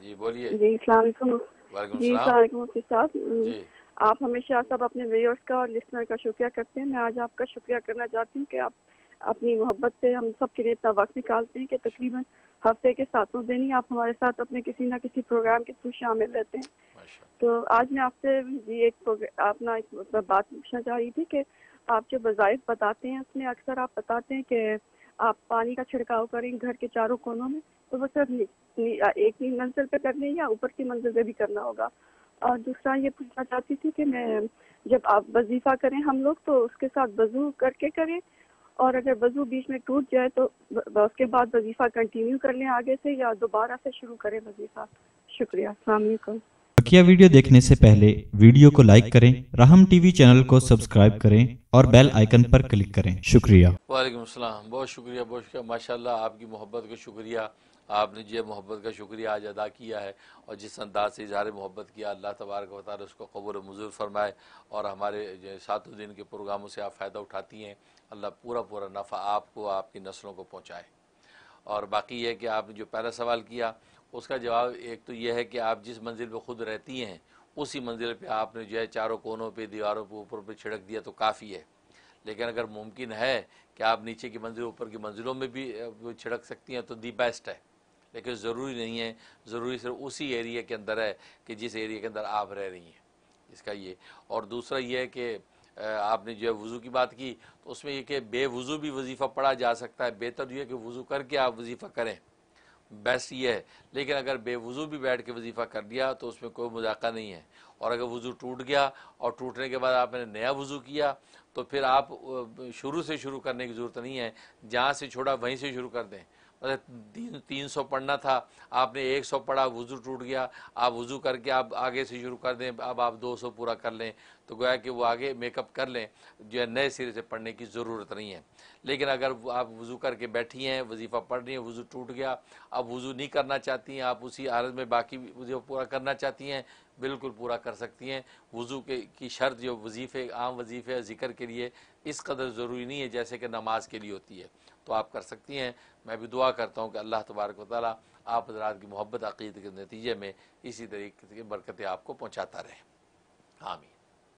जी बोलिए। जी अस्सलाम वालेकुम। वालेकुम जी सलाम। अस्सलाम वालेकुम मुफ्ती साहब। जी आप हमेशा सब अपने व्यूअर्स का और लिसनर का शुक्रिया करते हैं। मैं आज आपका शुक्रिया करना चाहती हूँ कि आप अपनी मोहब्बत से हम सब के लिए इतना वक्त निकालते हैं कि तकरीबन हफ्ते के 7 दिन ही आप हमारे साथ अपने किसी ना किसी प्रोग्राम के थ्रू शामिल रहते हैं। माशा तो आज मैं आपसे जी अपना एक बात पूछना चाह रही थी कि आप जो वज़ाइफ बताते हैं उसमें अक्सर आप बताते हैं कि आप पानी का छिड़काव करें घर के चारों कोनों में, तो वो सिर्फ एक ही मंजिल पे करने या ऊपर की मंजिल पे भी करना होगा। और दूसरा ये पूछना चाहती थी कि मैं जब आप वजीफा करें हम लोग तो उसके साथ वजू करके करें, और अगर वजू बीच में टूट जाए तो उसके बाद वजीफा कंटिन्यू कर लें आगे से या दोबारा से शुरू करें वजीफा। शुक्रिया। अस्सलाम वालेकुम। बकिया वीडियो देखने से पहले वीडियो को लाइक करें, राहम टीवी चैनल को सब्सक्राइब करें और बेल आइकन पर क्लिक करें। शुक्रिया। वालेकुम सलाम। बहुत शुक्रिया, बहुत शुक्रिया। माशाल्लाह आपकी मोहब्बत का शुक्रिया। आपने जो मोहब्बत का शुक्रिया आज अदा किया है और जिस अंदाज से इजहार मोहब्बत किया, अल्लाह तबारक व तआला उसको कबूल मंजूर फरमाए। और हमारे जो 7 दिन के प्रोग्रामों से आप फ़ायदा उठाती हैं, अल्लाह पूरा पूरा नफ़ा आपको आपकी नस्लों को पहुँचाए। और बाकी यह कि आपने जो पहला सवाल किया उसका जवाब एक तो यह है कि आप जिस मंजिल पे खुद रहती हैं उसी मंजिल पे आपने जो है चारों कोनों पे, दीवारों पे, ऊपर पे छिड़क दिया तो काफ़ी है। लेकिन अगर मुमकिन है कि आप नीचे की मंजिल ऊपर की मंजिलों में भी छिड़क सकती हैं तो दी बेस्ट है। लेकिन ज़रूरी नहीं है, ज़रूरी सिर्फ उसी एरिया के अंदर है कि जिस एरिया के अंदर आप रह रही हैं, इसका ये। और दूसरा ये है कि आपने जो है वज़ू की बात की तो उसमें यह कि बेवज़ू भी वजीफ़ा पढ़ा जा सकता है। बेहतर ये है कि वज़ू करके आप वजीफ़ा करें, बेस्ट ये है। लेकिन अगर बेवज़ू भी बैठ के वजीफ़ा कर लिया तो उसमें कोई मजाक़ा नहीं है। और अगर वज़ू टूट गया और टूटने के बाद आपने नया वज़ू किया तो फिर आप शुरू से शुरू करने की ज़रूरत नहीं है, जहाँ से छोड़ा वहीं से शुरू कर दें। मतलब 300 पढ़ना था, आपने 100 पढ़ा, वज़ू टूट गया, आप वज़ू करके आप आगे से शुरू कर दें, अब आप 200 पूरा कर लें तो गोया कि वो आगे मेकअप कर लें, जो है नए सिरे से पढ़ने की ज़रूरत नहीं है। लेकिन अगर आप वज़ू करके बैठी हैं, वजीफ़ा पढ़ रही हैं, वज़ू टूट गया, अब वज़ू नहीं करना चाहती हैं, आप उसी हालत में बाकी वज़ीफ़ा पूरा करना चाहती हैं, बिल्कुल पूरा कर सकती हैं। वज़ू के की शर्त जो वजीफ़े आम वजीफ़े ज़िक्र के लिए इस कदर ज़रूरी नहीं है जैसे कि नमाज के लिए होती है, तो आप कर सकती हैं। मैं भी दुआ करता हूँ कि अल्लाह तबारक व तआला आप हज़रात की मोहब्बत अक़ीदत के नतीजे में इसी तरीके की बरकतें आपको पहुँचाता रहे। आमीन।